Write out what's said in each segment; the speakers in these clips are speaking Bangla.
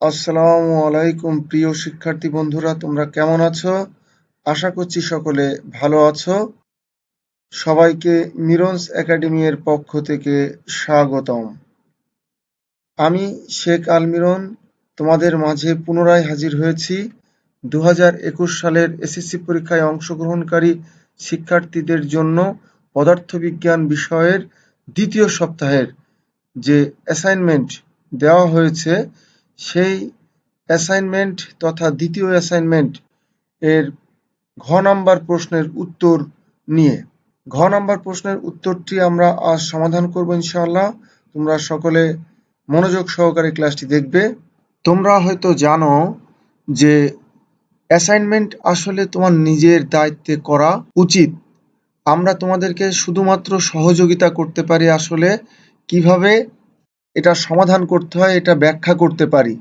আসসালামু আলাইকুম প্রিয় শিক্ষার্থী বন্ধুরা, তোমরা কেমন আছো? আশা করছি সকলে ভালো আছো। সবাইকে মিরন্স একাডেমি এর পক্ষ থেকে স্বাগতম। আমি শেখ আলমিরন তোমাদের মাঝে পুনরায় হাজির হয়েছি 2021 সালের এসএসসি পরীক্ষায় অংশগ্রহণকারী শিক্ষার্থীদের জন্য পদার্থবিজ্ঞান বিষয়ের দ্বিতীয় সপ্তাহের যে অ্যাসাইনমেন্ট দেওয়া হয়েছে সেই অ্যাসাইনমেন্ট তথা দ্বিতীয় অ্যাসাইনমেন্ট এর ঘ নাম্বার প্রশ্নের উত্তর নিয়ে। ঘ নাম্বার প্রশ্নের উত্তরটি আমরা আজ সমাধান করব ইনশাআল্লাহ। তোমরা সকলে মনোযোগ সহকারে ক্লাসটি দেখবে। তোমরা হয়তো জানো যে অ্যাসাইনমেন্ট আসলে তোমার নিজের দায়িত্বে করা উচিত। আমরা তোমাদেরকে শুধুমাত্র সহযোগিতা করতে পারি, আসলে কিভাবে এটা সমাধান করতে হয় এটা ব্যাখ্যা করতে পারি,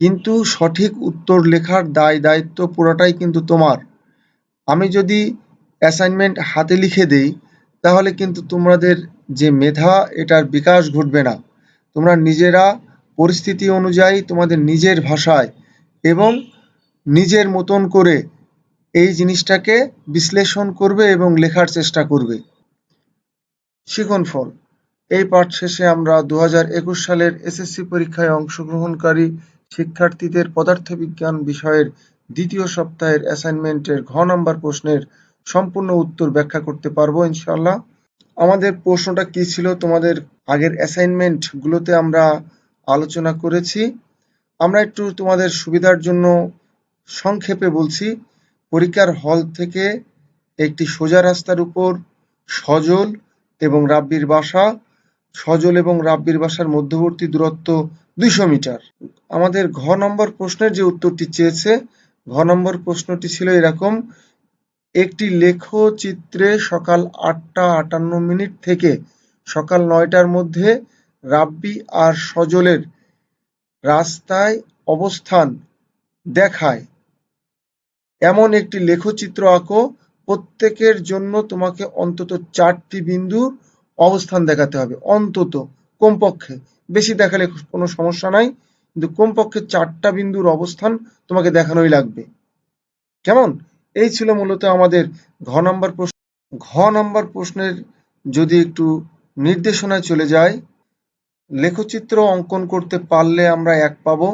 কিন্তু সঠিক উত্তর লেখার দায়িত্ব পুরোটাই কিন্তু তোমার। আমি যদি অ্যাসাইনমেন্ট হাতে লিখে দেই তাহলে কিন্তু তোমাদের যে মেধা এটার বিকাশ ঘটবে না। তোমরা নিজেরা পরিস্থিতি অনুযায়ী তোমাদের নিজের ভাষায় এবং নিজের মতন করে এই জিনিসটাকে বিশ্লেষণ করবে এবং লেখার চেষ্টা করবে। শিখন ফল। এই পাঠ শেষে আমরা 2021 সালের এসএসসি পরীক্ষায় অংশগ্রহণকারী শিক্ষার্থীদের পদার্থবিজ্ঞান বিষয়ের দ্বিতীয় সপ্তাহের অ্যাসাইনমেন্টের ঘ নাম্বার প্রশ্নের সম্পূর্ণ উত্তর ব্যাখ্যা করতে পারবো ইনশাআল্লাহ। আমাদের প্রশ্নটা কি ছিল তোমাদের আগের অ্যাসাইনমেন্ট গুলোতে আমরা আলোচনা করেছি। আমরা একটু তোমাদের সুবিধার জন্য সংক্ষেপে বলছি। পরীক্ষার হল থেকে একটি সোজা রাস্তার উপর সজল এবং রাব্বির বাসা, সজল এবং রাব্বির বাসার মধ্যবর্তী দূরত্ব 200 মিটার। আমাদের ঘ নম্বর প্রশ্নের যে উত্তরটি চেয়েছে, ঘ নম্বর প্রশ্নটি ছিল এরকম: একটি লেখচিত্রে সকাল 8:58 থেকে সকাল 9টার মধ্যে রাব্বি আর সজলের রাস্তায় অবস্থান দেখায় এমন একটি লেখচিত্র আঁকো। প্রত্যেকের জন্য তোমাকে অন্তত 4টি বিন্দুর অবস্থান দেখাতে হবে, অন্তত, কমপক্ষে। বেশি দেখালে কোনো সমস্যা নাই, কিন্তু কমপক্ষে 4টা বিন্দুর অবস্থান তোমাকে দেখানোই লাগবে। কেমন? এই ছিল মূলত আমাদের ঘ নাম্বার প্রশ্ন। ঘ নাম্বার প্রশ্নের যদি একটু নির্দেশনায় চলে যায়, লেখচিত্র অঙ্কন করতে পারলে আমরা 1 পাবো।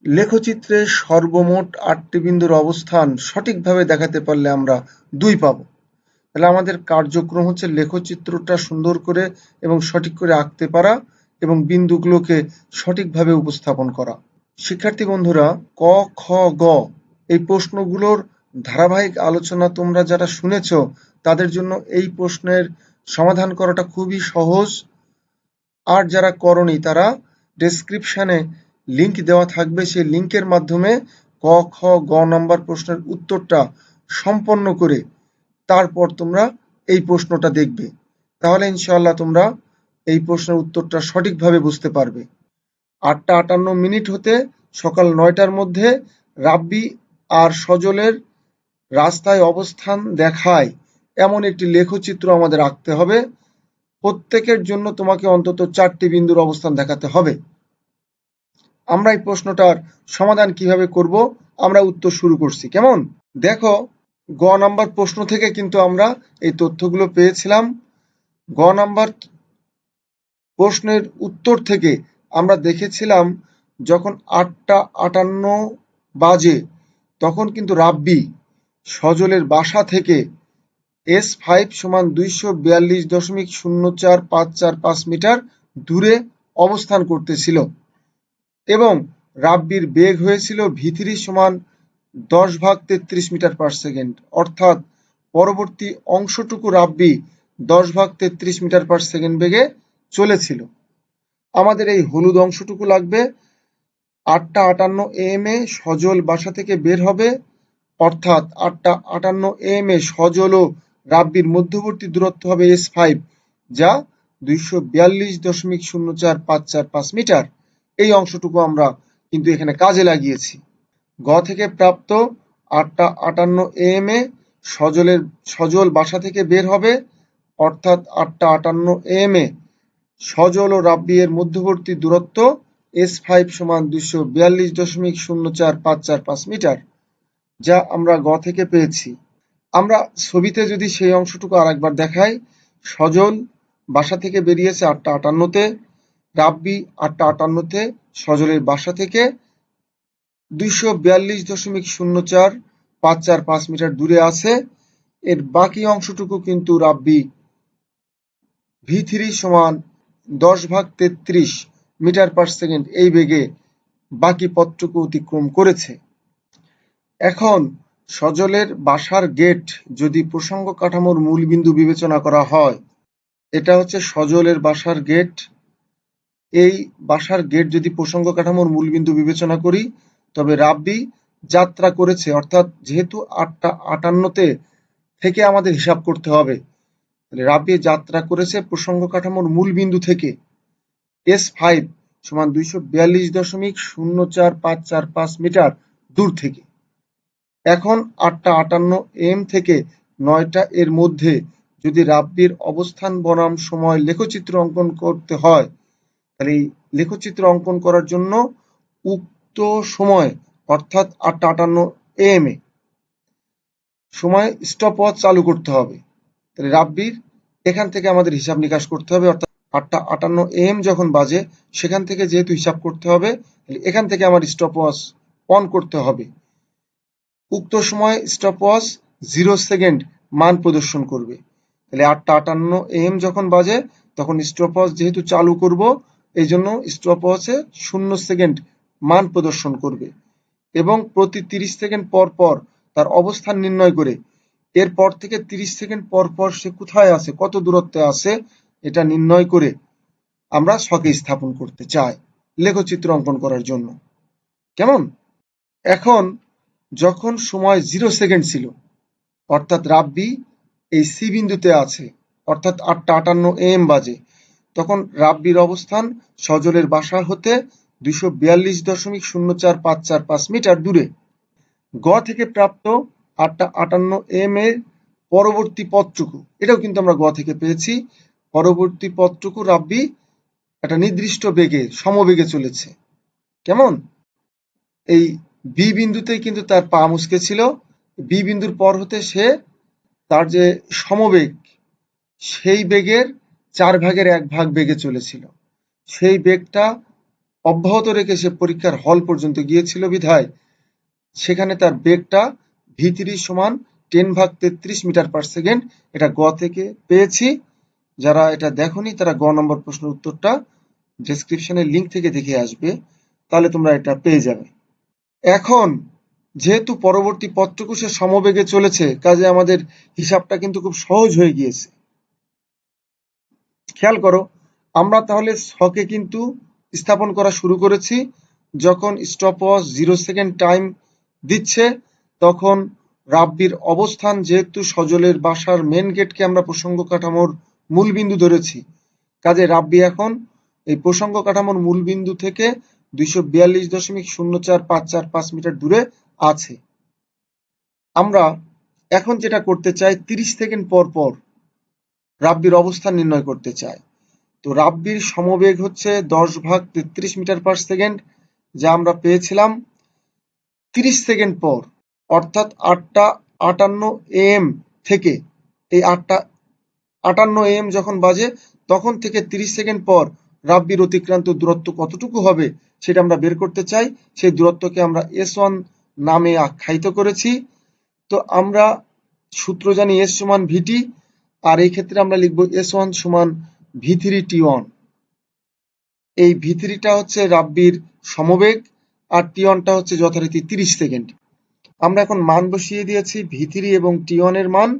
লেখচিত্রে সর্বমোট 8টি বিন্দুর অবস্থান সঠিকভাবে দেখাতে পারলে আমরা 2 পাবো। তাহলে আমাদের কার্যক্রম হচ্ছে লেখচিত্রটা সুন্দর করে এবং সঠিক করে আঁকতে পারা এবং বিন্দুগুলোকে সঠিকভাবে উপস্থাপন করা। শিক্ষার্থী বন্ধুরা, ক, খ, গ এই প্রশ্নগুলোর ধারাবাহিক আলোচনা তোমরা যারা শুনেছ তাদের জন্য এই প্রশ্নের সমাধান করাটা খুবই সহজ। আর যারা করনি তারা ডেসক্রিপশনে লিংক দেওয়া থাকবে, সেই লিংকের মাধ্যমে ক, খ, গ নম্বর প্রশ্নের উত্তরটা সম্পন্ন করে তারপর তোমরা এই প্রশ্নটা দেখবে। তাহলে ইনশাআল্লাহ তোমরা এই প্রশ্নের উত্তরটা সঠিকভাবে বুঝতে পারবে। 8:58 হতে সকাল 9টার মধ্যে রাব্বি আর সজলের রাস্তায় অবস্থান দেখায় এমন একটি লেখচিত্র আমাদের আঁকতে হবে। প্রত্যেকের জন্য তোমাকে অন্তত 4টি বিন্দুর অবস্থান দেখাতে হবে। আমরা এই প্রশ্নটার সমাধান কিভাবে করব, আমরা উত্তর শুরু করছি। কেমন? দেখো, গ নাম্বার প্রশ্ন থেকে কিন্তু আমরা এই তথ্যগুলো পেয়েছিলাম। গ নাম্বার প্রশ্নের উত্তর থেকে আমরা দেখেছিলাম যখন 8:58 বাজে তখন কিন্তু রাব্বি সজলের বাসা থেকে S5 সমান 242.04545 মিটার দূরে অবস্থান করতেছিল এবং রাব্বির বেগ হয়েছিল v3 সমান 10/33 মিটার পার সেকেন্ড। অর্থাৎ পরবর্তী অংশটুকু রাব্বি 10/33 মিটার পার সেকেন্ড বেগে চলেছিল। আমাদের এই হলুদ অংশটুকু লাগবে। 8:58 AM এ সজল বাসা থেকে বের হবে, অর্থাৎ 8:58 AM এ সজল ও রাব্বির মধ্যবর্তী দূরত্ব হবে S5, যা 242.04545 মিটার। এই অংশটুকু আমরা কিন্তু এখানে কাজে লাগিয়েছি। গ থেকে প্রাপ্ত 8:58 AM এ সজল বাসা থেকে বের হবে, অর্থাৎ 8:58 AM এ সজল ও রাব্বি এর মধ্যবর্তী দূরত্ব S5 সমান 242.04545 মিটার, যা আমরা গ থেকে পেয়েছি। আমরা ছবিতে যদি সেই অংশটুকু আরেকবার দেখাই, সজল বাসা থেকে বেরিয়েছে 8টা 58-তে, রাব্বি 8টা 58-তে সজলের বাসা থেকে 242.04545 মিটার দূরে আছে। এর বাকি অংশটুকু কিন্তু রাব্বি v3 সমান 10/33 মিটার পার সেকেন্ড এই বেগে বাকি পথটুকু অতিক্রম করেছে। এখন সজলের বাসার গেট যদি প্রসঙ্গ কাঠামোর মূল বিন্দু বিবেচনা করা হয়, এটা হচ্ছে সজলের বাসার গেট। এই বাসার গেট যদি প্রসঙ্গ কাঠামোর মূল বিন্দু বিবেচনা করি, তবে রাব্বি যাত্রা করেছে, অর্থাৎ যেহেতু 8টা 58-তে থেকে আমাদের হিসাব করতে হবে, রাব্বি যাত্রা করেছে প্রসঙ্গ কাঠামোর মূল বিন্দু থেকে S5 সমান 242.04545 মিটার দূর থেকে। এখন 8টা 58 AM থেকে 9টা এর মধ্যে যদি রাব্বির অবস্থান বনাম সময় লেখচিত্র অঙ্কন করতে হয়, তাহলে এই লেখচিত্র অঙ্কন করার জন্য উক্ত সময় অর্থাৎ 8টা 58 AM এ সময় স্টপওয়াচ চালু করতে হবে। তাহলে রাব্বির এখান থেকে আমাদের হিসাব নিকাশ করতে হবে, অর্থাৎ 8টা 58 AM যখন বাজে সেখান থেকে যেহেতু হিসাব করতে হবে, তাহলে এখান থেকে আমার স্টপওয়াচ অন করতে হবে। উক্ত সময় স্টপওয়াচ 0 সেকেন্ড মান প্রদর্শন করবে। তাহলে 8টা 58 AM যখন বাজে তখন স্টপওয়াচ যেহেতু চালু করব, এই জন্য স্টপওয়াচে 0 সেকেন্ড মান প্রদর্শন করবে এবং প্রতি 30 সেকেন্ড পর পর তার অবস্থান নির্ণয় করে এরপর থেকে 30 সেকেন্ড পর পর সে কোথায় আছে, কত দূরত্বে আছে, এটা নির্ণয় করে আমরা ছকে স্থাপন করতে চাই লেখচিত্র অঙ্কন করার জন্য। কেমন? এখন যখন সময় 0 সেকেন্ড ছিল, অর্থাৎ রাব্বি এই সি বিন্দুতে আছে, অর্থাৎ 8টা 58 AM বাজে, তখন রাব্বির অবস্থান সজলের বাসা হতে 242.04545 মিটার দূরে। গ থেকে প্রাপ্ত 8টা 58 AM এর পরবর্তী পথটুকু, এটাও কিন্তু আমরা গ থেকে পেয়েছি, পরবর্তী পথটুকু রাব্বি একটা নির্দিষ্ট বেগে সমবেগে চলেছে। কেমন? এই বি বিন্দুতেই কিন্তু তার পা মুচকে ছিল। বি বিন্দুর পর হতে সে তার যে সমবেগ, সেই বেগের 1/4 বেগে চলেছিল। সেই বেগটা অব্যাহত রেখে সে পরীক্ষার হল পর্যন্ত গিয়েছিল বিধায় সেখানে তার বেগটা v3 সমান 10/33 মিটার পার সেকেন্ড, এটা গ থেকে পেয়েছি। যারা এটা দেখোনি তারা গ নম্বর প্রশ্নের উত্তরটা ডেসক্রিপশনের লিঙ্ক থেকে দেখে আসবে, তাহলে তোমরা এটা পেয়ে যাবে। এখন যেহেতু পরবর্তী পথটুকু সে সমবেগে চলেছে, কাজে আমাদের হিসাবটা কিন্তু খুব সহজ হয়ে গিয়েছে। খেয়াল করো, আমরা তাহলে ছকে কিন্তু স্থাপন করা শুরু করেছি। যখন স্টপওয়াচ 0 সেকেন্ড টাইম দিচ্ছে, তখন রাব্বির অবস্থান, যেহেতু সজলের বাসার মেন গেটকে আমরা প্রসঙ্গ কাঠামোর মূল বিন্দু ধরেছি, কাজে রাব্বি এখন এই প্রসঙ্গ কাঠামোর মূল বিন্দু থেকে 242.04545 মিটার দূরে আছে। আমরা এখন যেটা করতে চাই, 30 সেকেন্ড পর পর রাব্বির অবস্থান নির্ণয় করতে চাই। তো রাব্বির সমবেগ হচ্ছে 10/33 মিটার পার সেকেন্ড, যা আমরা পেয়েছিলাম 30 সেকেন্ড পর, অর্থাৎ 8টা 58 AM থেকে এই 8টা 58 AM যখন বাজে তখন থেকে 30 সেকেন্ড পর রাব্বির অতিক্রান্ত দূরত্ব কতটুকু হবে সেটা আমরা বের করতে চাই। সেই দূরত্বকে আমরা S1 নামে আখ্যায়িত করেছি। তো আমরা সূত্র জানি S সমান VT, আর এই ক্ষেত্রে আমরা লিখব S1 সমান V3T1। এই V3টা হচ্ছে রাব্বির সমবেগ আর T1টা হচ্ছে যথারীতি 30 সেকেন্ড। আমরা এখন মান বসিয়ে দিয়েছি, V3 এবং T1 এর মান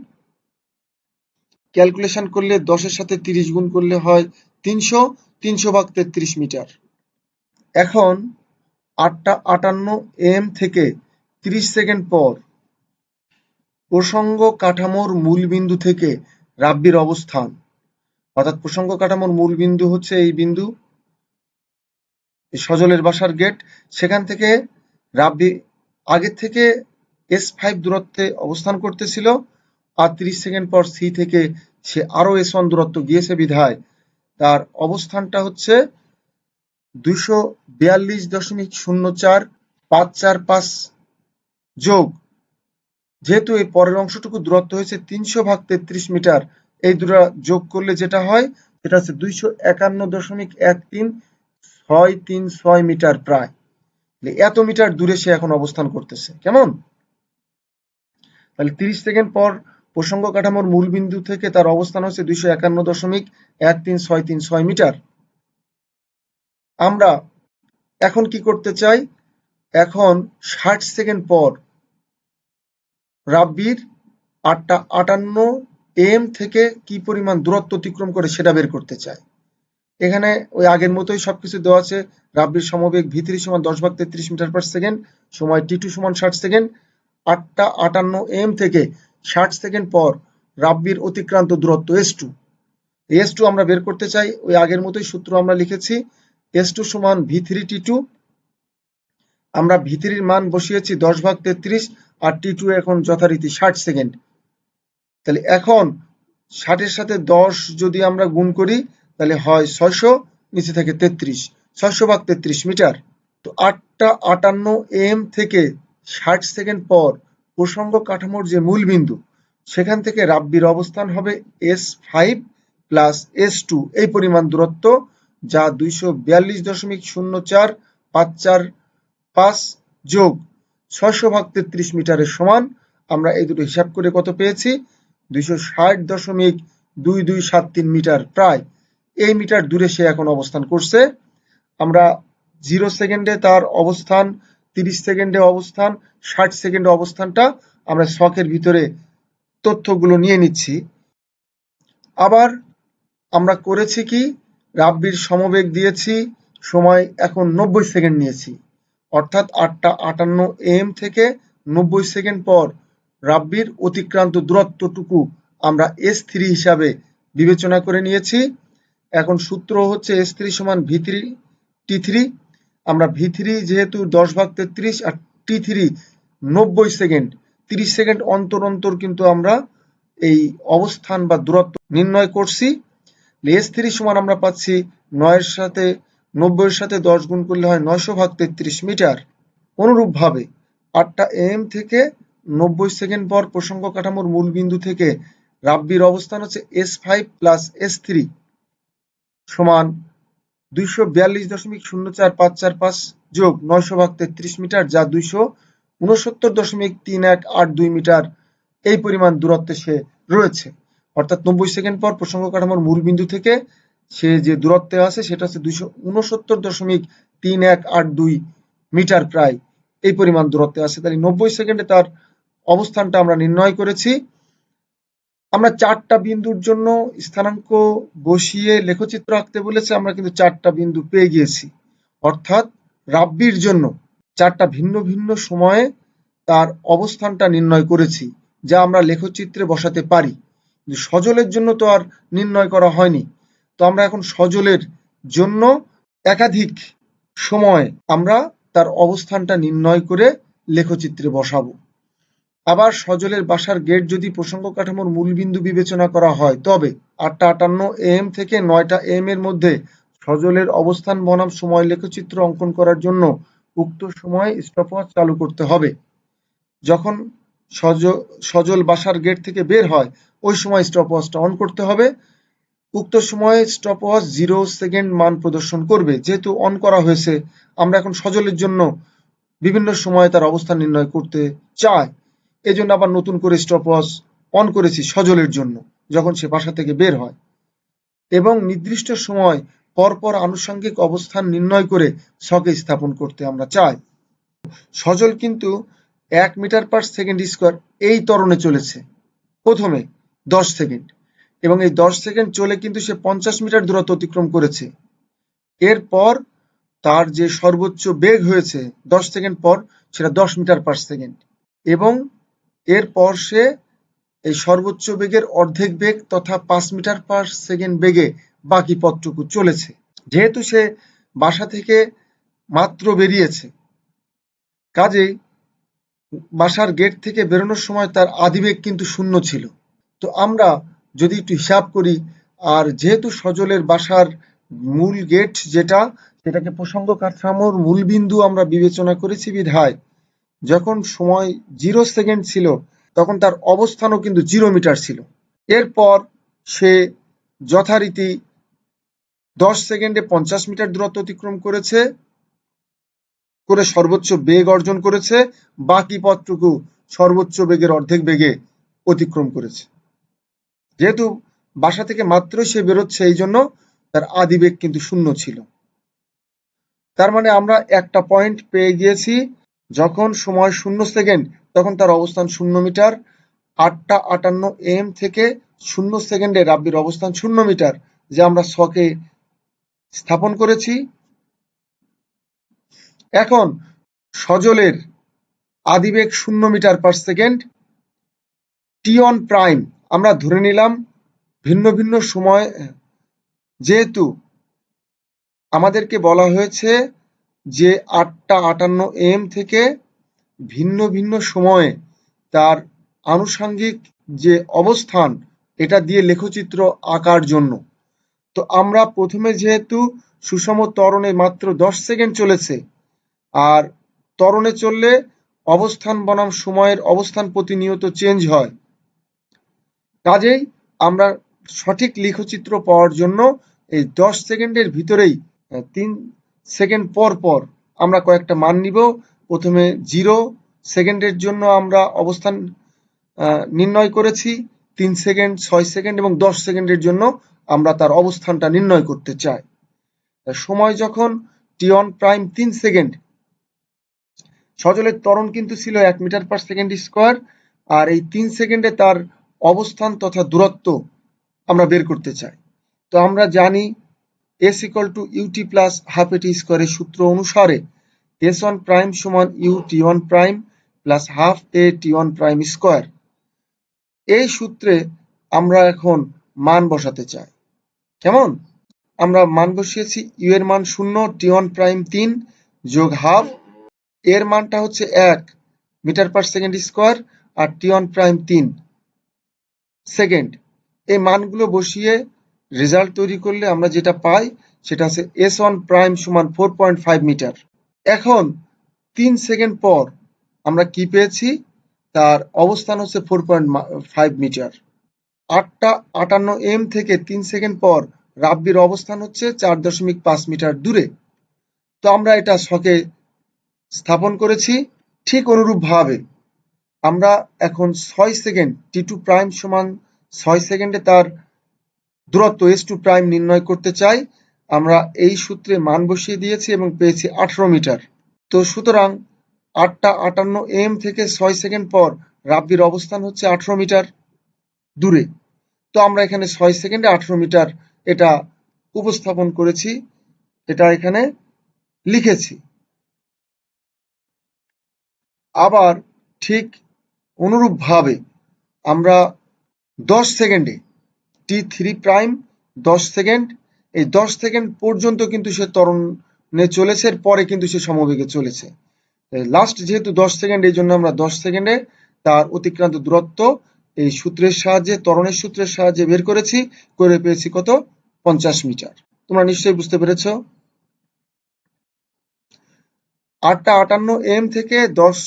ক্যালকুলেশন করলে 10-এর সাথে 30 গুণ করলে হয় 300, 300/33 মিটার। এখন 8টা 58 AM থেকে 30 সেকেন্ড পর প্রসঙ্গ কাঠামোর মূল বিন্দু থেকে রাব্বির অবস্থান, অর্থাৎ প্রসঙ্গ কাঠামোর মূল বিন্দু হচ্ছে এই বিন্দু, সজলের বাসার গেট, সেখান থেকে রাব্বি আগের থেকে S5 দূরত্বে অবস্থান করতেছিল, আর 30 সেকেন্ড পর সি থেকে সে আরো S1 দূরত্ব গিয়েছে বিধায় তার অবস্থানটা হচ্ছে 242.04545 যোগ, যেহেতু এই পরের অংশটুকু দূরত্ব হয়েছে 300/33 মিটার, এই দুটো যোগ করলে যেটা হয় সেটা হচ্ছে 251.136366 মিটার প্রায়। এত মিটার দূরে সে এখন অবস্থান করতেছে। কেমন? তাহলে 30 সেকেন্ড পর প্রসঙ্গ কাঠামোর মূল বিন্দু থেকে তার অবস্থান হচ্ছে 251.1366 মিটার। আমরা এখন কি করতে চাই? এখন 60 সেকেন্ড পর রাব্বির 8:58 AM থেকে কি পরিমাণ দূরত্ব অতিক্রম করে সেটা বের করতে চাই। এখানে ওই আগের মতোই সবকিছু দেওয়া আছে। রাব্বির সমবেগ v3 সমান 10/33 মিটার পার সেকেন্ড, সময় t2 সমান 60 সেকেন্ড। 8:58 AM থেকে 60 সেকেন্ড পর রাব্বির অতিক্রান্ত দূরত্ব s2। s2 আমরা বের করতে চাই, ওই আগের মতোই সূত্র আমরা লিখেছি। s2 সমান v3t2। আমরা v3 এর মান বসিয়েছি 10/33 আর t2 এখন যথারীতি 60 সেকেন্ড। তাহলে এখন 60 এর সাথে 10 যদি আমরা গুণ করি তাহলে হয় 600, নিচে থেকে 33, 600/33 মিটার। তো 8:58 AM থেকে 60 সেকেন্ড পর প্রসঙ্গ কাঠামোর যে মূল বিন্দু সেখান থেকে রাব্বির অবস্থান হবে s5 প্লাস s2, এই পরিমাণ দূরত্ব, যা 242.04545 যোগ 600/33 মিটারের সমান। আমরা এই দুটো হিসাব করে কত পেয়েছি? 260.2273 মিটার প্রায়। এই মিটার দূরে সে এখন অবস্থান করছে। আমরা 0 সেকেন্ডে তার অবস্থান, 30 সেকেন্ডে অবস্থান, 60 সেকেন্ডে অবস্থানটা আমরা ছকের ভিতরে তথ্যগুলো নিয়ে নিচ্ছি। আবার আমরা করেছি কি, রাব্বির সমবেগ দিয়েছি, সময় এখন 90 সেকেন্ড নিয়েছি, অর্থাৎ 8:58 AM থেকে 90 সেকেন্ড পর রাব্বির অতিক্রান্ত দূরত্বটুকু আমরা s3 হিসাবে বিবেচনা করে নিয়েছি। এখন সূত্র হচ্ছে s3 সমান v3t3। আমরা v3 যেহেতু 10/33 আর t3 90 সেকেন্ড, 30 সেকেন্ড অন্তর অন্তর কিন্তু আমরা এই অবস্থান বা দূরত্ব নির্ণয় করছি। s3 সমান আমরা পাচ্ছি 9 এর সাথে 90 এর সাথে 10 গুণ করলে হয় 900/33 মিটার। অনুরূপভাবে 8টা AM থেকে 90 সেকেন্ড পর প্রসঙ্গ কাঠামোর মূল বিন্দু থেকে রাব্বির অবস্থান হচ্ছে s5 প্লাস s3 সমান 242.04545 যোগ 900/33 মিটার, যা 269.3182 মিটার, এই পরিমাণ দূরত্বে সে রয়েছে। অর্থাৎ 90 সেকেন্ড পর প্রসঙ্গ কাঠামোর মূল বিন্দু থেকে সে যে দূরত্বে আছে সেটা হচ্ছে 269.3182 মিটার প্রায়, এই পরিমাণ দূরত্বে আছে। তাহলে 90 সেকেন্ডে তার অবস্থানটা আমরা নির্ণয় করেছি। আমরা 4টা বিন্দুর জন্য স্থানাঙ্ক বসিয়ে লেখচিত্র আঁকতে বলেছে, আমরা কিন্তু 4টা বিন্দু পেয়ে গিয়েছি। অর্থাৎ রাব্বির জন্য 4টা ভিন্ন ভিন্ন সময়ে তার অবস্থানটা নির্ণয় করেছি, যা আমরা লেখচিত্রে বসাতে পারি। কিন্তু সজলের জন্য তো আর নির্ণয় করা হয়নি। তো আমরা এখন সজলের জন্য একাধিক সময় আমরা তার অবস্থানটা নির্ণয় করে লেখচিত্রে বসাবো। আবার সজলের বাসার গেট যদি প্রসঙ্গ কাঠামোর মূল বিন্দু বিবেচনা করা হয়, তবে 8:58 AM থেকে 9টা AM এর মধ্যে সজলের অবস্থান বনাম সময় লেখচিত্র অঙ্কন করার জন্য উক্ত সময়ে স্টপওয়াচ চালু করতে হবে। যখন সজল বাসার গেট থেকে বের হয় ওই সময় স্টপওয়াচটা অন করতে হবে। উক্ত সময়ে স্টপওয়াচ 0 সেকেন্ড মান প্রদর্শন করবে। যেহেতু অন করা হয়েছে, আমরা এখন সজলের জন্য বিভিন্ন সময়ে তার অবস্থান নির্ণয় করতে চাই, এজন্য আবার নতুন করে স্টপওয়াচ অন করেছি সজলের জন্য যখন সে বাসা থেকে বের হয়। এবং নির্দিষ্ট সময় পরপর আনুষঙ্গিক অবস্থান নির্ণয় করে ছকে স্থাপন করতে আমরা চাই। সজল কিন্তু 1 মিটার পার সেকেন্ড স্কোয়ার এই ত্বরণে চলেছে প্রথমে 10 সেকেন্ড, এবং এই 10 সেকেন্ড চলে কিন্তু সে 50 মিটার দূরত্ব অতিক্রম করেছে। এরপর তার যে সর্বোচ্চ বেগ হয়েছে 10 সেকেন্ড পর, সেটা 10 মিটার পার সেকেন্ড, এবং এরপর সে এই সর্বোচ্চ বেগের অর্ধেক বেগ তথা 5 মিটার পার সেকেন্ড বেগে বাকি পথটুকু চলেছে। যেহেতু সে বাসা থেকে মাত্র বেরিয়েছে, কাজেই বাসার গেট থেকে বেরোনোর সময় তার আদিবেগ কিন্তু 0 ছিল। তো আমরা যদি একটু হিসাব করি, আর যেহেতু সজলের বাসার মূল গেট যেটা, সেটাকে প্রসঙ্গ কাঠামোর মূল বিন্দু আমরা বিবেচনা করেছি বিধায় যখন সময় 0 সেকেন্ড ছিল তখন তার অবস্থানও কিন্তু 0 মিটার ছিল। এরপর সে যথারীতি 10 সেকেন্ডে 50 মিটার দূরত্ব অতিক্রম করেছে, করে সর্বোচ্চ বেগ অর্জন করেছে, বাকি পথটুকু সর্বোচ্চ বেগের অর্ধেক বেগে অতিক্রম করেছে। যেহেতু বাসা থেকে মাত্রই সে বেরোচ্ছে, এই জন্য তার আদি বেগ কিন্তু 0 ছিল। তার মানে আমরা একটা পয়েন্ট পেয়ে গিয়েছি, যখন সময় 0 সেকেন্ড তখন তার অবস্থান 0 মিটার। 8:58 AM থেকে 0 সেকেন্ডে রাব্বির অবস্থান 0 মিটার, যা আমরা ছকে স্থাপন করেছি। এখন সজলের আদিবেগ 0 মিটার পার সেকেন্ড। টি1 প্রাইম আমরা ধরে নিলাম ভিন্ন ভিন্ন সময়, যেহেতু আমাদেরকে বলা হয়েছে যে 8:58 AM থেকে ভিন্ন ভিন্ন সময়ে তার আনুষঙ্গিক যে অবস্থান, এটা দিয়ে লেখচিত্র আঁকার জন্য। তো আমরা প্রথমে যেহেতু সুষম ত্বরণে মাত্র 10 সেকেন্ড চলেছে, আর ত্বরণে চললে অবস্থান বনাম সময়ের অবস্থান প্রতিনিয়ত চেঞ্জ হয়, কাজেই আমরা সঠিক লেখচিত্র পাওয়ার জন্য এই 10 সেকেন্ডের ভিতরেই 3 সেকেন্ড পর পর আমরা কয়েকটা মান নিব। প্রথমে 0 সেকেন্ডের জন্য আমরা অবস্থান নির্ণয় করেছি, 3 সেকেন্ড, 6 সেকেন্ড এবং 10 সেকেন্ডের জন্য আমরা তার অবস্থানটা নির্ণয় করতে চাই। সময় যখন টি1 প্রাইম 3 সেকেন্ড, সজলের ত্বরণ কিন্তু ছিল 1 মিটার পার সেকেন্ড স্কোয়ার, আর এই 3 সেকেন্ডে তার অবস্থান তথা দূরত্ব আমরা বের করতে চাই। তো আমরা জানি s = ut plus half at স্কোয়ারের সূত্র অনুসারে s1 প্রাইম সমান u t1 prime plus half a t1 prime square. এই সূত্রে আমরা এখন মান বসাতে চাই। কেমন? আমরা মান বসিয়েছি, u এর মান 0, t1 প্রাইম 3 যোগ হাফ, এর মানটা হচ্ছে 1 মিটার পার সেকেন্ড স্কোয়ার, আর t1 প্রাইম 3 সেকেন্ড। এই মানগুলো বসিয়ে রেজাল্ট তৈরি করলে আমরা যেটা পাই সেটা হচ্ছে s1 প্রাইম সমান 4.5 মিটার। এখন 3 সেকেন্ড পর আমরা কি পেয়েছি, তার অবস্থান হচ্ছে 4.5 মিটার। 8:58 AM থেকে 3 সেকেন্ড পর রাব্বির অবস্থান হচ্ছে 4.5 মিটার দূরে। তো আমরা এটা ছকে স্থাপন করেছি। ঠিক অনুরূপভাবে আমরা এখন 6 সেকেন্ড t2 প্রাইম সমান 6 সেকেন্ডে তার দূরত্ব s2 প্রাইম নির্ণয় করতে চাই। আমরা এই সূত্রে মান বসিয়ে দিয়েছি এবং পেয়েছি 18 মিটার। তো সুতরাং 8:58 AM থেকে 6 সেকেন্ড পর রাব্বির অবস্থান হচ্ছে 18 মিটার দূরে। তো আমরা এখানে 6 সেকেন্ডে 18 মিটার এটা উপস্থাপন করেছি, এটা এখানে লিখেছি। আবার ঠিক অনুরূপভাবে আমরা 10 সেকেন্ডে t3 প্রাইম 10 সেকেন্ড, এই 10 সেকেন্ড পর্যন্ত কিন্তু সে ত্বরণে চলেছে, এর পরে কিন্তু সে সমবেগে চলেছে। লাস্ট যেহেতু 10 সেকেন্ড, এই জন্য আমরা 10 সেকেন্ডে তার অতিক্রান্ত দূরত্ব এই সূত্রের সাহায্যে, ত্বরণের সূত্রের সাহায্যে বের করেছি, করে পেয়েছি কত? 50 মিটার। তোমরা নিশ্চয়ই বুঝতে পেরেছ। 8:58 AM থেকে 10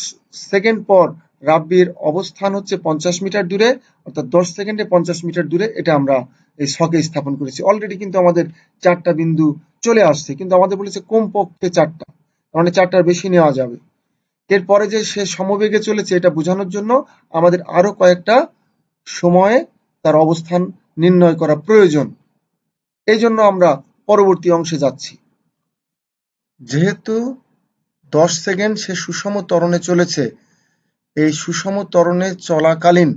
সেকেন্ড পর রাব্বির অবস্থান হচ্ছে 50 মিটার দূরে, অর্থাৎ 10 সেকেন্ডে 50 মিটার দূরে, এটা আমরা এই ছকে স্থাপন করেছি। অলরেডি কিন্তু আমাদের 4টা বিন্দু চলে আসছে, কিন্তু আমাদের বলেছে কমপক্ষে 4টা, মানে 4টার বেশি নেওয়া যাবে। এরপরে যে সে সমবেগে চলেছে এটা বোঝানোর জন্য আমাদের আরো কয়েকটা সময়ে তার অবস্থান নির্ণয় করা প্রয়োজন। এই জন্য আমরা পরবর্তী অংশে যাচ্ছি। যেহেতু 10 সেকেন্ড সে সুষম ত্বরণে চলেছে, এই সুষম ত্বরণে চলাকালীন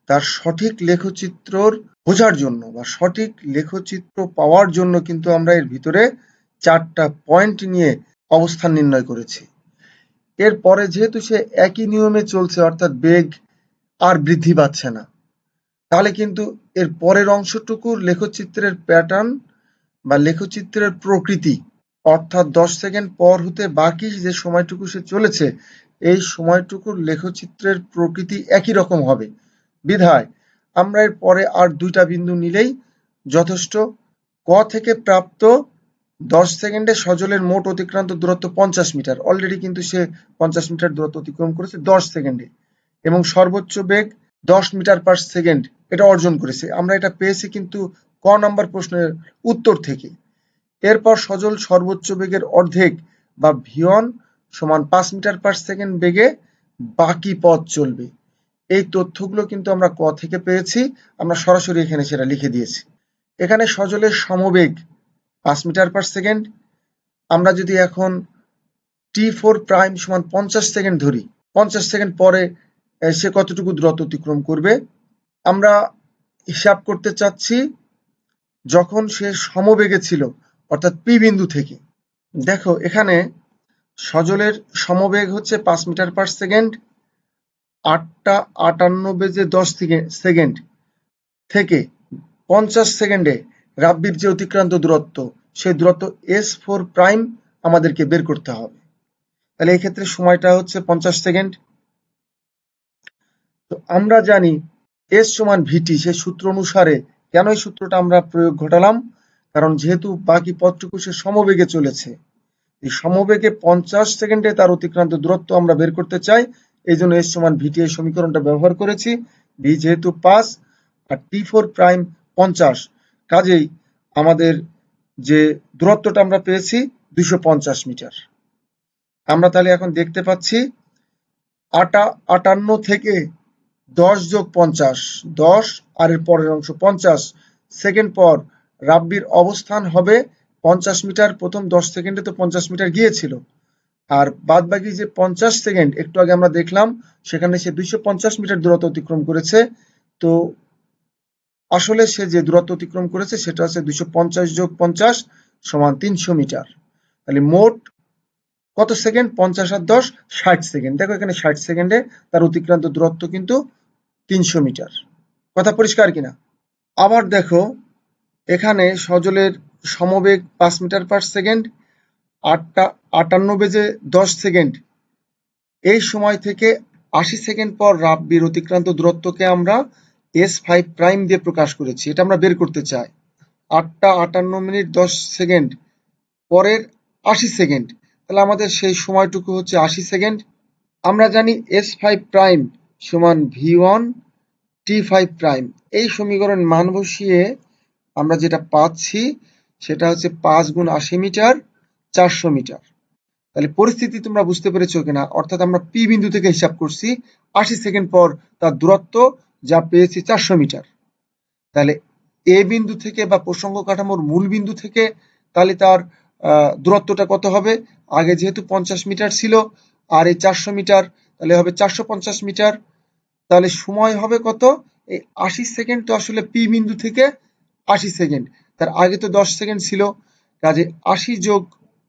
তার সঠিক লেখচিত্রর বোঝার জন্য বা সঠিক লেখচিত্র পাওয়ার জন্য কিন্তু আমরা এর ভিতরে 4টা পয়েন্ট নিয়ে অবস্থান নির্ণয় করেছি। এরপরে যেহেতু সে একই নিয়মে চলছে, অর্থাৎ বেগ আর বৃদ্ধি পাচ্ছে না, তাহলে কিন্তু এর পরের অংশটুকুর লেখচিত্রের প্যাটার্ন বা লেখচিত্রের প্রকৃতি, অর্থাৎ 10 সেকেন্ড পর হতে বাকি যে সময়টুকু সে চলেছে, এই সময়টুকুর লেখচিত্রের প্রকৃতি একই রকম হবে বিধায় আমরা এর পরে আর 2টা বিন্দু নিলেই যথেষ্ট। ক থেকে প্রাপ্ত 10 সেকেন্ডে সজলের মোট অতিক্রান্ত দূরত্ব 50 মিটার। অলরেডি কিন্তু সে 50 মিটার দূরত্ব অতিক্রম করেছে 10 সেকেন্ডে এবং সর্বোচ্চ বেগ 10 মিটার পার সেকেন্ড এটা অর্জন করেছে। আমরা এটা পেয়েছি কিন্তু ক নাম্বার প্রশ্নের উত্তর থেকে। এরপর সজল সর্বোচ্চ বেগের অর্ধেক বা v1 সমান 5 মিটার পার সেকেন্ড বেগে বাকি পথ চলবে। এই তথ্যগুলো কিন্তু আমরা ক থেকে পেয়েছি, আমরা সরাসরি এখানে সেটা লিখে দিয়েছি। এখানে সজলের সমবেগ 5 মিটার পার সেকেন্ড। আমরা যদি এখন t4 প্রাইম সমান 50 সেকেন্ড ধরি, 50 সেকেন্ড পরে সে কতটুকু দূরত্ব অতিক্রম করবে, আমরা হিসাব করতে চাচ্ছি যখন সে সমবেগে ছিল অর্থাৎ পি বিন্দু থেকে। দেখো এখানে সজলের সমবেগ হচ্ছে 5 মিটার পার সেকেন্ড, 8:58 বেজে 10 সেকেন্ড থেকে 50 সেকেন্ডে রাব্বির যে অতিক্রান্ত দূরত্ব, সেই দূরত্ব s4 প্রাইম আমাদেরকে বের করতে হবে। তাহলে এই ক্ষেত্রে সময়টা হচ্ছে 50 সেকেন্ড। তো আমরা জানি s সমান vt, সেই সূত্র অনুসারে কেন এই সূত্রটা আমরা প্রয়োগ ঘটালাম, কারণ যেহেতু বাকি পথটুকু সে সমবেগে চলেছে, এই সমবেগে 50 সেকেন্ডে তার অতিক্রান্ত দূরত্ব আমরা বের করতে চাই, এই জন্য s সমান vt এই সমীকরণটা ব্যবহার করেছি। v যেহেতু 5 আর t4 প্রাইম 50, কাজেই আমাদের যে দূরত্বটা আমরা পেয়েছি 250 মিটার। আমরা তাহলে এখন দেখতে পাচ্ছি 58 থেকে 10 যোগ 50, 10 আর এর পরের অংশ 50 সেকেন্ড পর রাব্বির অবস্থান হবে 50 মিটার। প্রথম 10 সেকেন্ডে তো 50 মিটার গিয়েছিল, আর বাদ বাকি যে 50 সেকেন্ড একটু আগে আমরা দেখলাম সেখানে সে 250 মিটার দূরত্ব অতিক্রম করেছে। তো আসলে সে যে দূরত্ব অতিক্রম করেছে সেটা হচ্ছে 250 যোগ 50 সমান 300 মিটার। তাহলে মোট কত সেকেন্ড? 50 আর 10 60 সেকেন্ড। দেখো এখানে 60 সেকেন্ডে তার অতিক্রান্ত দূরত্ব কিন্তু 300 মিটার। কথা পরিষ্কার কিনা? আবার দেখো এখানে সজলের সমবেগ 5 মিটার পার সেকেন্ড, 8:58 বেজে 10 সেকেন্ড, এই সময় থেকে 80 সেকেন্ড পর রাব্বির অতিক্রান্ত দূরত্বকে আমরা s5 প্রাইম দিয়ে প্রকাশ করেছি। এটা আমরা বের করতে চাই। 8:58 10 সেকেন্ড পরের 80 সেকেন্ড, তাহলে আমাদের সেই সময়টুকু হচ্ছে 80 সেকেন্ড। আমরা জানি s5 প্রাইম সমান v1 t5 প্রাইম। এই সমীকরণ মান বসিয়ে আমরা যেটা পাচ্ছি সেটা হচ্ছে 5 গুণ 80 মিটার 400 মিটার। তাহলে পরিস্থিতি তোমরা বুঝতে পেরেছো কিনা? অর্থাৎ আমরা পি বিন্দু থেকে হিসাব করছি 80 সেকেন্ড পর তার দূরত্ব যা পেয়েছি 400 মিটার। তাহলে এ বিন্দু থেকে বা প্রসঙ্গ কাঠামোর মূল বিন্দু থেকে তাহলে তার দূরত্বটা কত হবে? আগে যেহেতু 50 মিটার ছিল আর এই 400 মিটার, তাহলে হবে 450 মিটার। তাহলে সময় হবে কত? এই 80 সেকেন্ড তো আসলে পি বিন্দু থেকে 80 সেকেন্ড, তার আগে তো 10 সেকেন্ড ছিল, কাজে 80 যোগ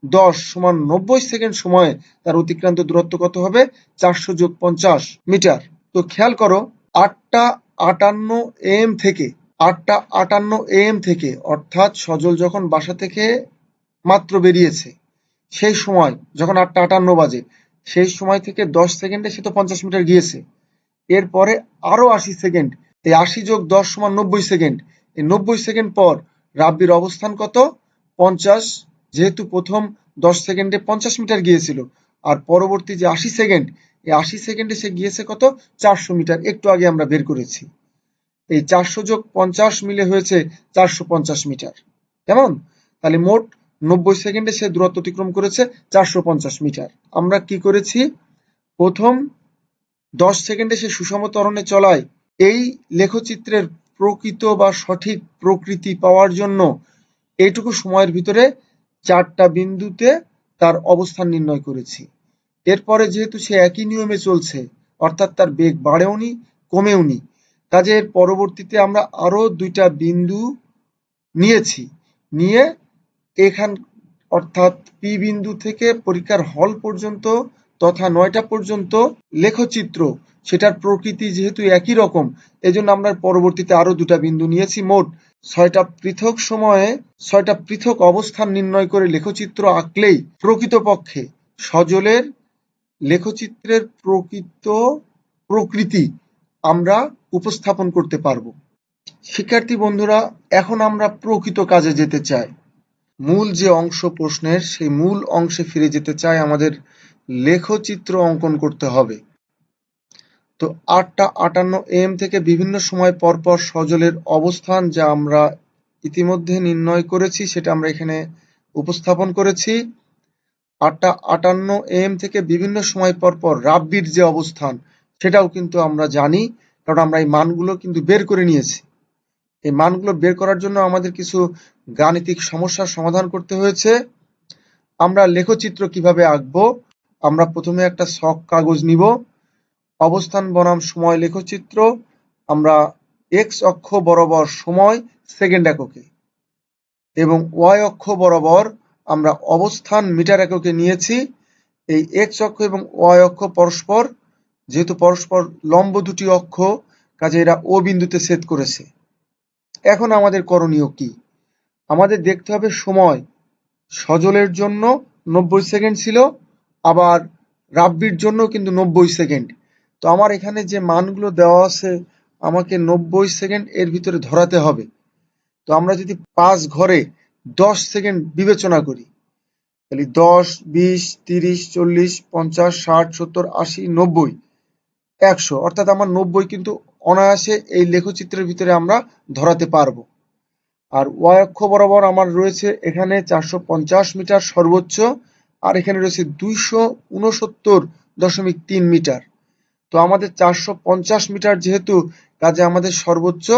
10 সমান 90 সেকেন্ড সময়ে তার অতিক্রান্ত দূরত্ব কত হবে? 400 যোগ 50 মিটার। তো খেয়াল করো 8:58 AM থেকে 8:58 AM থেকে অর্থাৎ সজল যখন বাসা থেকে মাত্র বেরিয়েছে সেই সময় যখন 8:58 বাজে, সেই সময় থেকে 10 সেকেন্ডে সে তো 50 মিটার গিয়েছে। এরপরে আরো 80 সেকেন্ড, এই 80 যোগ 10 সমান 90 সেকেন্ড। এই 90 সেকেন্ড পর রাব্বির অবস্থান কত? 50, যেহেতু প্রথম 10 সেকেন্ডে 50 মিটার গিয়েছিল আর পরবর্তী যে 80 সেকেন্ড, এই 80 সেকেন্ডে সে গিয়েছে কত? 400 মিটার। একটু আগে আমরা বের করেছি। এই 400 যোগ 50 মিলে হয়েছে 450 মিটার। কেমন? তাহলে মোট 90 সেকেন্ডে সে দূরত্ব অতিক্রম করেছে 450 মিটার। আমরা কি করেছি? প্রথম 10 সেকেন্ডে সে সুষম ত্বরণে চলায় এই লেখচিত্রের প্রকৃত বা সঠিক প্রকৃতি পাওয়ার জন্য এইটুকু সময়ের ভিতরে 4টা বিন্দুতে তার অবস্থান নির্ণয় করেছি। এরপরে যেহেতু সে একই নিয়মে চলছে অর্থাৎ তার বেগ বাড়েওনি কমেওনি, কাজে এর পরবর্তীতে আমরা আরো 2টা বিন্দু নিয়েছি, নিয়ে এখান অর্থাৎ পি বিন্দু থেকে পরীক্ষার হল পর্যন্ত তথা 9টা পর্যন্ত লেখচিত্র সেটার প্রকৃতি যেহেতু একই রকম, এজন্য আমরা পরবর্তীতে আরো 2টা বিন্দু নিয়েছি। মোট 6টা পৃথক সময়ে 6টা পৃথক অবস্থান নির্ণয় করে লেখচিত্র আঁকলেই প্রকৃতপক্ষে সজলের লেখচিত্রের প্রকৃত প্রকৃতি আমরা উপস্থাপন করতে পারবো। শিক্ষার্থী বন্ধুরা, এখন আমরা প্রকৃত কাজে যেতে চাই। মূল যে অংশ প্রশ্নের সেই মূল অংশে ফিরে যেতে চাই। আমাদের লেখচিত্র অঙ্কন করতে হবে। তো 8:58 AM থেকে বিভিন্ন সময় পরপর সজলের অবস্থান যা আমরা ইতিমধ্যে নির্ণয় করেছি সেটা আমরা এখানে উপস্থাপন করেছি। 8:58 AM থেকে বিভিন্ন সময় পরপর রাব্বির যে অবস্থান সেটাও কিন্তু আমরা জানি, কারণ আমরা এই মানগুলো কিন্তু বের করে নিয়েছি। এই মানগুলো বের করার জন্য আমাদের কিছু গাণিতিক সমস্যার সমাধান করতে হয়েছে। আমরা লেখচিত্র কিভাবে আঁকবো? আমরা প্রথমে একটা ছক কাগজ নিব। অবস্থান বনাম সময় লেখচিত্র। আমরা এক্স অক্ষ বরাবর সময় সেকেন্ড এককে এবং ওয়াই অক্ষ বরাবর আমরা অবস্থান মিটার এককে নিয়েছি। এই এক্স অক্ষ এবং ওয়াই অক্ষ পরস্পর, যেহেতু পরস্পর লম্ব দুটি অক্ষ, কাজে এরা ও বিন্দুতে ছেদ করেছে। এখন আমাদের করণীয় কি? আমাদের দেখতে হবে সময় সজলের জন্য 90 সেকেন্ড ছিল, আবার রাব্বির জন্য কিন্তু 90 সেকেন্ড। তো আমার এখানে যে মানগুলো দেওয়া আছে আমাকে 90 সেকেন্ড এর ভিতরে ধরাতে হবে। তো আমরা যদি 5 ঘরে 10 সেকেন্ড বিবেচনা করি, তাহলে 10, 20, 30, 40, 50, 60, 70, 80, 90, 100, অর্থাৎ আমার 90 কিন্তু অনায়াসে এই লেখচিত্রের ভিতরে আমরা ধরাতে পারবো। আর ওয়াই অক্ষ বরাবর আমার রয়েছে এখানে 450 মিটার সর্বোচ্চ, আর এখানে রয়েছে 269.3 মিটার। তো আমাদের 450 মিটার যেহেতু, কাজে আমাদের সর্বোচ্চ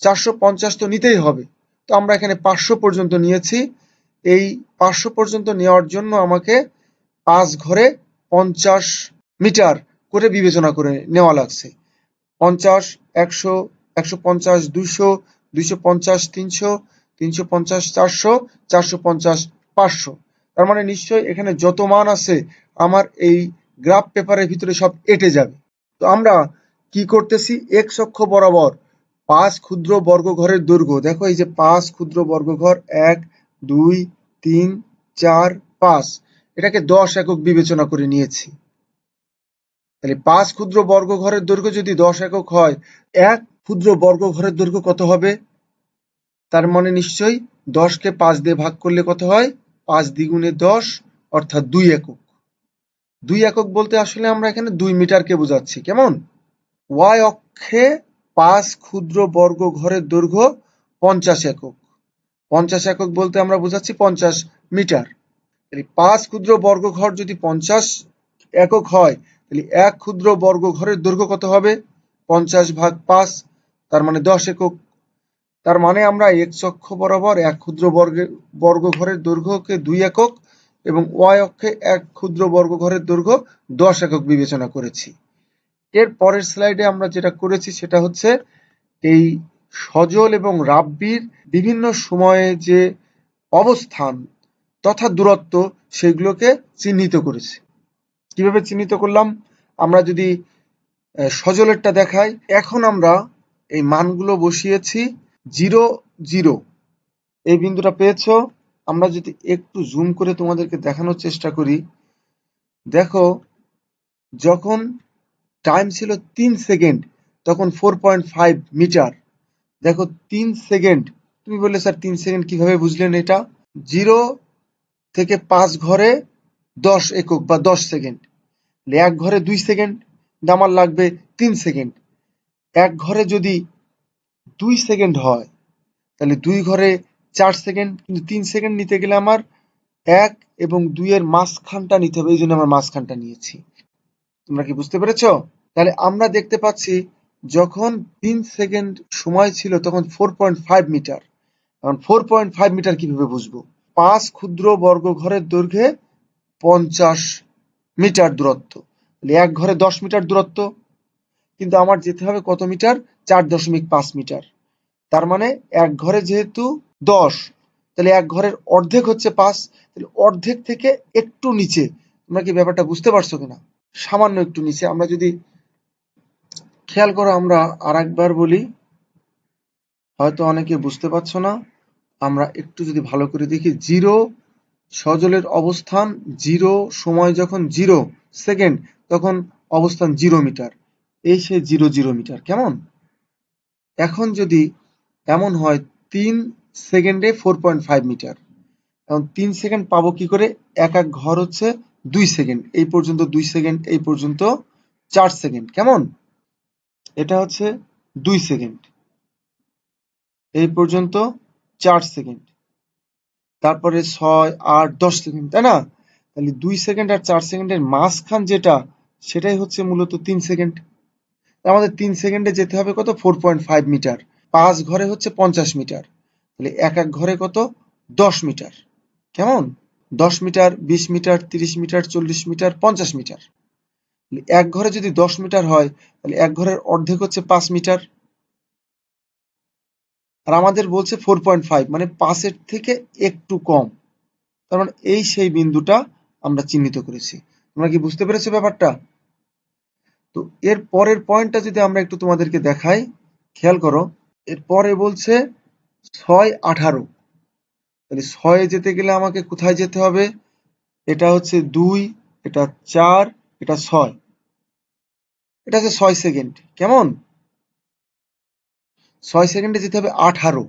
450 তো নিতেই হবে। তো আমরা এখানে 500 পর্যন্ত নিয়েছি। এই 500 পর্যন্ত নেওয়ার জন্য আমাকে 5 ঘরে 50 মিটার করে বিবেচনা করে নেওয়া লাগছে। 50, 100, 150, 200, 250, 300, 350, 400, 450, 500। তার মানে নিশ্চয়ই এখানে যত মান আছে আমার এই গ্রাফ পেপারের ভিতরে সব এঁটে যাবে। তো আমরা কি করতেছি? এক্স অক্ষ বরাবর 5 ক্ষুদ্র বর্গঘরের দৈর্ঘ্য, দেখো এই যে 5 ক্ষুদ্র বর্গঘর, 1, 2, 3, 4, 5, এটাকে 10 একক বিবেচনা করে নিয়েছি। তাহলে 5 ক্ষুদ্র বর্গঘরের দৈর্ঘ্য যদি 10 একক হয়, 1 ক্ষুদ্র বর্গঘরের দৈর্ঘ্য কত হবে? তার মানে নিশ্চয়ই 10কে 5 দিয়ে ভাগ করলে কত হয়? 5 দ্বিগুণে 10, অর্থাৎ 2 একক। 2 একক বলতে আসলে আমরা এখানে 2 মিটারকে বোঝাচ্ছি। কেমন? ওয়াই অক্ষে 5 ক্ষুদ্র বর্গঘরের দৈর্ঘ্য 50 একক। 50 একক বলতে আমরা বোঝাচ্ছি 50 মিটার। 5 ক্ষুদ্র বর্গঘর যদি 50 একক হয়, তাহলে 1 ক্ষুদ্র বর্গঘরের দৈর্ঘ্য কত হবে? 50 ভাগ 5, তার মানে 10 একক। তার মানে আমরা এক্স অক্ষ বরাবর 1 ক্ষুদ্র বর্গঘরের দৈর্ঘ্যকে 2 একক এবং ওয়াই অক্ষে 1 ক্ষুদ্র বর্গঘরের দৈর্ঘ্য 10 একক বিবেচনা করেছি। এর পরের স্লাইডে আমরা যেটা করেছি সেটা হচ্ছে এই সজল এবং রাব্বির বিভিন্ন সময়ে যে অবস্থান তথা দূরত্ব সেগুলোকে চিহ্নিত করেছি। কিভাবে চিহ্নিত করলাম? আমরা যদি সজলেরটা দেখাই, এখন আমরা এই মানগুলো বসিয়েছি। 0, 0 এই বিন্দুটা পেয়েছো। আমরা যদি একটু জুম করে তোমাদেরকে দেখানোর চেষ্টা করি, দেখো যখন টাইম ছিল 3 সেকেন্ড তখন 4.5 মিটার। দেখো 3 সেকেন্ড, তুমি বললে স্যার 3 সেকেন্ড কিভাবে বুঝলেন? এটা 0 থেকে 5 ঘরে 10 একক বা 10 সেকেন্ড, 1 ঘরে 2 সেকেন্ড, আমার লাগবে 3 সেকেন্ড। 1 ঘরে যদি 2 সেকেন্ড হয় তাহলে 2 ঘরে 4 সেকেন্ড, কিন্তু 3 সেকেন্ড নিতে গেলে আমার 1 এবং 2 এর মাঝখানটা নিতে হবে, এই জন্য আমার মাঝখানটা নিয়েছি। তোমরা কি বুঝতে পেরেছো? তাহলে আমরা দেখতে পাচ্ছি যখন 3 সেকেন্ড সময় ছিল তখন 4.5 মিটার। এখন 4.5 মিটার কিভাবে বুঝবো? 5 ক্ষুদ্র বর্গঘরের দৈর্ঘ্যে 50 মিটার দূরত্ব, 1 ঘরে 10 মিটার দূরত্ব, কিন্তু আমার যেতে হবে কত মিটার? 4.5 মিটার। তার মানে 1 ঘরে যেহেতু 10, তাহলে 1 ঘরের অর্ধেক হচ্ছে 5, তাহলে অর্ধেক থেকে একটু নিচে। তোমরা কি ব্যাপারটা বুঝতে পারছো কিনা? সামান্য একটু নিচে। আমরা যদি খেয়াল করো, আমরা আরেকবার বলি, হয়তো অনেকে বুঝতে পারছো না। আমরা একটু যদি ভালো করে দেখি, 0 সজলের অবস্থান 0, সময় যখন 0 সেকেন্ড তখন অবস্থান 0 মিটার, এই সে 0, 0 মিটার। কেমন? এখন যদি এমন হয় 3 সেকেন্ডে 4.5 মিটার, এখন 3 সেকেন্ড পাবো কি করে? এক ঘর হচ্ছে 2 সেকেন্ড, এই পর্যন্ত 2 সেকেন্ড, এই পর্যন্ত 4 সেকেন্ড। কেমন? এটা হচ্ছে 2 সেকেন্ড, এই পর্যন্ত 4 সেকেন্ড, তারপরে 6, 8, 10 সেকেন্ড, তাই না? তাহলে 2 সেকেন্ড আর 4 সেকেন্ডের মাঝখান যেটা, সেটাই হচ্ছে মূলত 3 সেকেন্ড। আমাদের 3 সেকেন্ডে যেতে হবে কত? 4.5 মিটার। 5 ঘরে হচ্ছে 50 মিটার। তাহলে এক ঘরে কত? 10 মিটার। কেমন? 10 মিটার, 20 মিটার, 30 মিটার, 40 মিটার, 50 মিটার। এক ঘরে যদি 10 মিটার হয়, তাহলে এক ঘরের অর্ধেক হচ্ছে 5 মিটার। আর আমাদের বলছে 4.5, মানে 5-এর থেকে একটু কম। তার মানে এই সেই বিন্দুটা আমরা চিহ্নিত করেছি। তোমরা কি বুঝতে পেরেছো ব্যাপারটা? তো এর পরের পয়েন্টটা যদি আমরা একটু তোমাদেরকে দেখাই, খেয়াল করো। এর পরে বলছে 6, 18। তাহলে 6 এ যেতে গেলে আমাকে কোথায় যেতে হবে? এটা হচ্ছে 2, এটা 4, এটা 6। এটা হচ্ছে 6 সেকেন্ড। কেমন? 6 সেকেন্ডে যেতে হবে 18।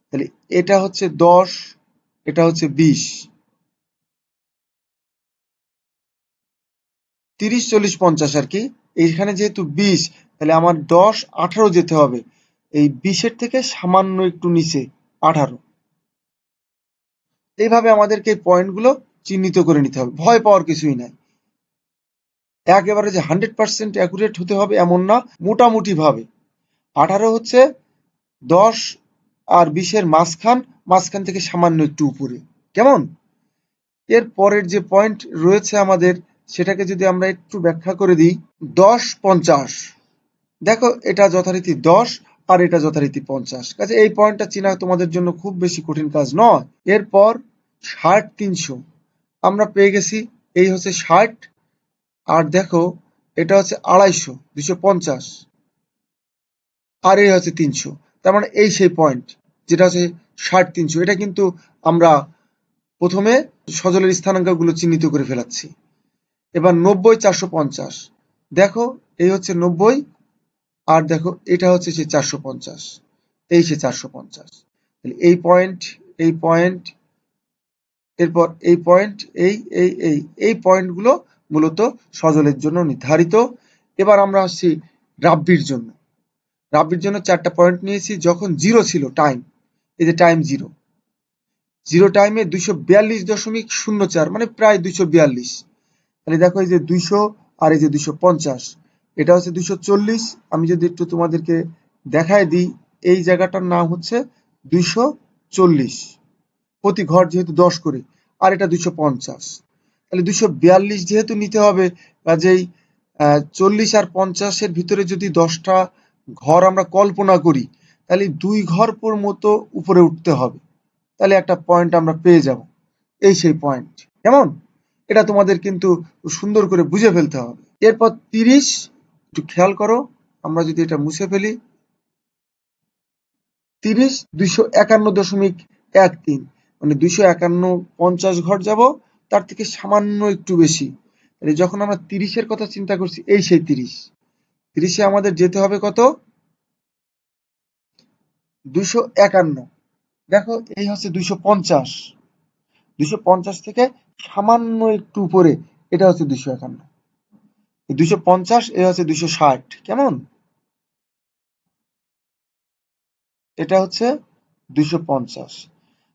তাহলে এটা হচ্ছে 10, এটা হচ্ছে 20, 30, 40, 50 আর কি। এইখানে যেহেতু 20, তাহলে আমার 10, 18 যেতে হবে। এই 20-এর থেকে সামান্য একটু নিচে 18। এইভাবে আমাদেরকে এই পয়েন্টগুলো চিহ্নিত করে নিতে হবে। ভয় পাওয়ার কিছুই নাই। একেবারে যে 100% অ্যাকুরেট হতে হবে এমন না, মোটামুটি ভাবে। 18 হচ্ছে 10 আর 20-এর মাঝখান, মাঝখান থেকে সামান্য একটু উপরে। কেমন? এর পরের যে পয়েন্ট রয়েছে আমাদের, সেটাকে যদি আমরা একটু ব্যাখ্যা করে দিই। 10, 50। দেখো, এটা যথারীতি 10 আর এটা যথারীতি 50। কাজে এই পয়েন্টটা চেনা তোমাদের জন্য খুব বেশি কঠিন কাজ নয়। এরপর 60, 300 আমরা পেয়ে গেছি। এই হচ্ছে 60, আর দেখো এটা হচ্ছে 250, 250, আর এই হচ্ছে 300। তার মানে এই সেই পয়েন্ট যেটা হচ্ছে 60, 300। এটা কিন্তু আমরা প্রথমে সজলের স্থানাঙ্কগুলো চিহ্নিত করে ফেলাচ্ছি। এবার 90, 450। দেখো, এই হচ্ছে 90, আর দেখো এটা হচ্ছে সে 450, এই সে 450। তাহলে এই পয়েন্ট, এই পয়েন্ট, এরপর এই পয়েন্ট, এই পয়েন্টগুলো মূলত সজলের জন্য নির্ধারিত। এবার আমরা আসছি রাব্বির জন্য। রাব্বির জন্য 4টা পয়েন্ট নিয়েছি। যখন 0 ছিল টাইম, এই যে টাইম 0, 0 টাইমে 242.04, মানে প্রায় 242। তাহলে দেখো, এই যে 200 আর এই যে 250, এটা হচ্ছে 240। আমি যদি একটু তোমাদেরকে দেখায় দিই, এই জায়গাটার নাম হচ্ছে 240, প্রতি ঘর যেহেতু 10 করে, আর এটা 250। তাহলে 242 যেহেতু নিতে হবে, কাজেই 40 আর 50-এর ভিতরে যদি 10টা ঘর আমরা কল্পনা করি, তাহলে 2 ঘর পর মতো উপরে উঠতে হবে। তাহলে একটা পয়েন্ট আমরা পেয়ে যাব। এই সেই পয়েন্ট। কেমন? এটা তোমাদের কিন্তু সুন্দর করে বুঝে ফেলতে হবে। এরপর 30, একটু খেয়াল করো। আমরা যদি এটা মুছে ফেলি, 30, 251.13, মানে 251, 50 ঘর যাব, তার থেকে সামান্য একটু বেশি। তাহলে যখন আমরা 30-এর কথা চিন্তা করছি, এই সেই 30। 30-এ আমাদের যেতে হবে কত? 251। দেখো, এই হচ্ছে 250। 250 থেকে সামান্য একটু উপরে, এটা হচ্ছে 251। 250, এ হচ্ছে 260। কেমন? এটা হচ্ছে 250।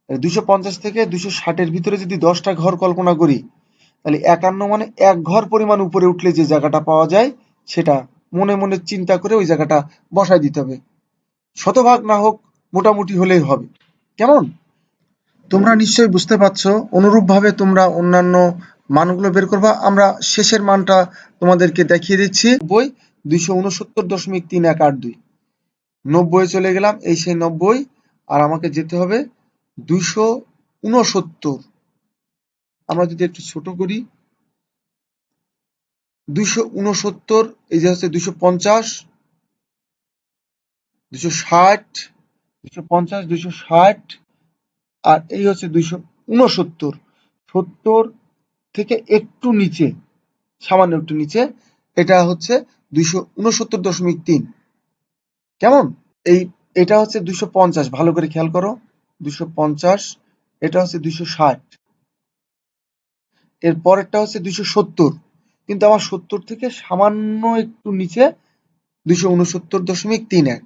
250 থেকে 260-এর ভিতরে যদি 10টা ঘর কল্পনা করি, তাহলে 51 মানে 1 ঘর পরিমাণ উপরে উঠলে যে জায়গাটা পাওয়া যায়, সেটা মনে মনে চিন্তা করে ওই জায়গাটা বসায় দিতে হবে। শতভাগ না হোক, মোটামুটি হলেই হবে। কেমন? তোমরা নিশ্চয়ই বুঝতে পারছো। অনুরূপভাবে তোমরা অন্যান্য মানগুলো বের করবা। আমরা শেষের মানটা তোমাদেরকে দেখিয়ে দিচ্ছি। 90, 269.3182। 90-এ চলে গেলাম, এই সেই 90, আর আমাকে যেতে হবে 269। আমরা যদি একটু ছোট করি, 269, এই যে হচ্ছে 250, 260, 250, 260, আর এই হচ্ছে 269। 70 থেকে একটু নিচে, সামান্য একটু নিচে, এটা হচ্ছে 269.3। কেমন? এই এটা হচ্ছে 250। ভালো করে খেয়াল করো, 250, এটা হচ্ছে 260, এর পরেরটা হচ্ছে 270, কিন্তু আমার 70 থেকে সামান্য একটু নিচে 269.31।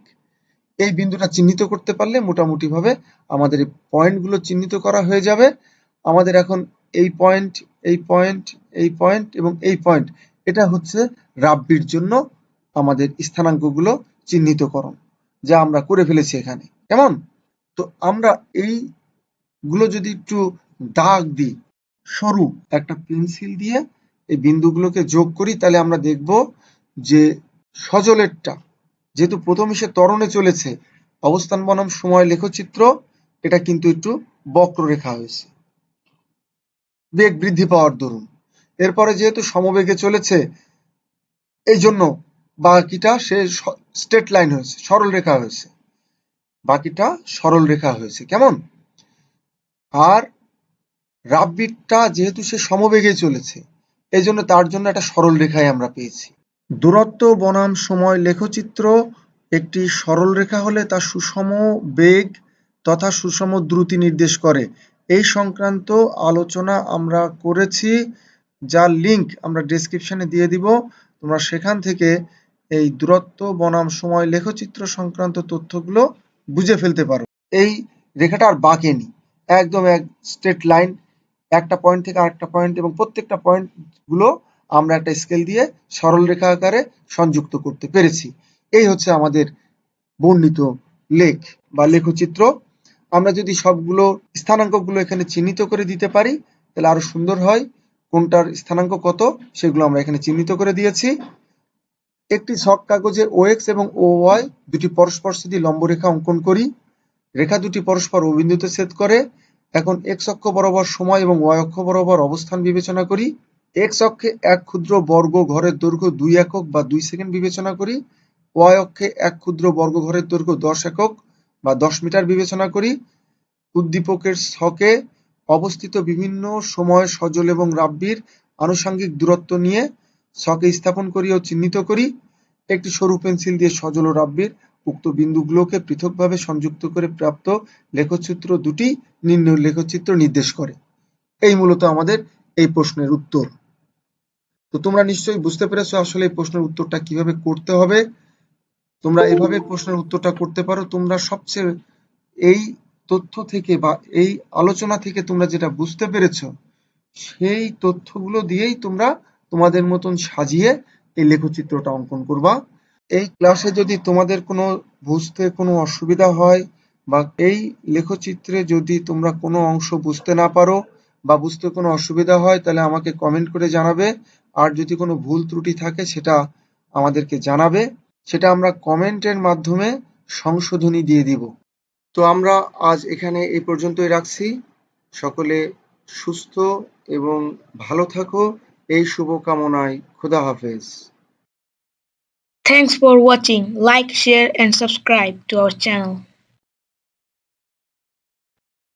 এই বিন্দুটা চিহ্নিত করতে পারলে মোটামুটি ভাবে আমাদের এই পয়েন্টগুলো চিহ্নিত করা হয়ে যাবে। আমাদের এখন এই পয়েন্ট, এই পয়েন্ট, এই পয়েন্ট এবং এই পয়েন্ট, এটা হচ্ছে রাব্বির জন্য আমাদের স্থানাঙ্কগুলো চিহ্নিতকরণ, যা আমরা করে ফেলেছি এখানে। কেমন? তো আমরা এইগুলো যদি একটু দাগ দিই, সরু একটা পেন্সিল দিয়ে এই বিন্দুগুলোকে যোগ করি, তাহলে আমরা দেখব যে সজলেরটা যেহেতু প্রথমে সে ত্বরণে চলেছে, অবস্থান বনাম সময় লেখচিত্র, এটা কিন্তু একটু বক্ররেখা হয়েছে বেগ বৃদ্ধি পাওয়ার দরুন। এরপরে যেহেতু সমবেগে চলেছে, এই জন্য বাকিটা সে স্ট্রেট লাইন হয়েছে, সরল রেখা হয়েছে, বাকিটা সরল রেখা হয়েছে। কেমন? আর রাব্বিরটা যেহেতু সে সমবেগে চলেছে, এই জন্য তার জন্য একটা সরল রেখায় আমরা পেয়েছি। দূরত্ব বনাম সময় লেখচিত্র একটি সরল রেখা হলে তা সুষম বেগ তথা সুষম দ্রুতি নির্দেশ করে। এই সংক্রান্ত আলোচনা আমরা করেছি, যার লিঙ্ক আমরা ডেসক্রিপশনে দিয়ে দিব। তোমরা সেখান থেকে এই দূরত্ব বনাম সময় লেখচিত্র সংক্রান্ত তথ্যগুলো বুঝে ফেলতে পারো। এই রেখাটা আর বাঁকেনি, একদম এক স্ট্রেট লাইন, একটা পয়েন্ট থেকে আরেকটা পয়েন্ট, এবং প্রত্যেকটা পয়েন্টগুলো আমরা একটা স্কেল দিয়ে সরল রেখা আকারে সংযুক্ত করতে পেরেছি। এই হচ্ছে আমাদের বর্ণিত লেখ বা লেখচিত্র। আমরা যদি সবগুলো স্থানাঙ্কগুলো এখানে চিহ্নিত করে দিতে পারি, তাহলে আরো সুন্দর হয়। কোনটার স্থানাঙ্ক কত সেগুলো আমরা এখানে চিহ্নিত করে দিয়েছি। একটি ছক কাগজে OX এবং OY দুটি পরস্পরস্থিতি লম্ব রেখা অঙ্কন করি। রেখা দুটি পরস্পর ও বিন্দুতে ছেদ করে। এখন x অক্ষ বরাবর সময় এবং y অক্ষ বরাবর অবস্থান বিবেচনা করি। x অক্ষে এক ক্ষুদ্র বর্গ ঘরের দৈর্ঘ্য 2 একক বা 2 সেকেন্ড বিবেচনা করি। y অক্ষে এক ক্ষুদ্র বর্গ ঘরের দৈর্ঘ্য 10 একক বা 10 মিটার বিবেচনা করি। উদ্দীপকের ছকে অবস্থিত বিভিন্ন সময় সজল এবং রাব্বির আনুষঙ্গিক দূরত্ব নিয়ে ছকে স্থাপন করি ও চিহ্নিত করি। একটি সরু পেন্সিল দিয়ে সজল ও রাব্বির উক্ত বিন্দুগুলোকে পৃথকভাবে সংযুক্ত করে প্রাপ্ত লেখচিত্র দুটি নির্ণয় লেখচিত্র নির্দেশ করে। এই মূলত আমাদের এই প্রশ্নের উত্তর। তো তোমরা নিশ্চয়ই বুঝতে পেরেছো আসলে এই প্রশ্নের উত্তরটা কিভাবে করতে হবে। তোমরা এভাবে প্রশ্নের উত্তরটা করতে পারো। তোমরা সবচেয়ে এই তথ্য থেকে বা এই আলোচনা থেকে তোমরা যেটা বুঝতে পেরেছো, সেই তথ্যগুলো দিয়েই তোমরা তোমাদের মতন সাজিয়ে এই লেখচিত্রটা অঙ্কন করবা। এই ক্লাসে যদি তোমাদের কোনো বুঝতে কোনো অসুবিধা হয় বা এই লেখচিত্রে যদি তোমরা কোনো অংশ বুঝতে না পারো বা বুঝতে কোনো অসুবিধা হয়, তাহলে আমাকে কমেন্ট করে জানাবে। আর যদি কোনো ভুল ত্রুটি থাকে সেটা আমাদেরকে জানাবে, সেটা আমরা কমেন্টের মাধ্যমে সংশোধনী দিয়ে দিব। তো আমরা আজ এখানে এই পর্যন্তই রাখছি। সকলে সুস্থ এবং ভালো থাকো, এই শুভকামনায়। খোদা হাফেজ। Thanks for watching. Like, share and subscribe to our channel.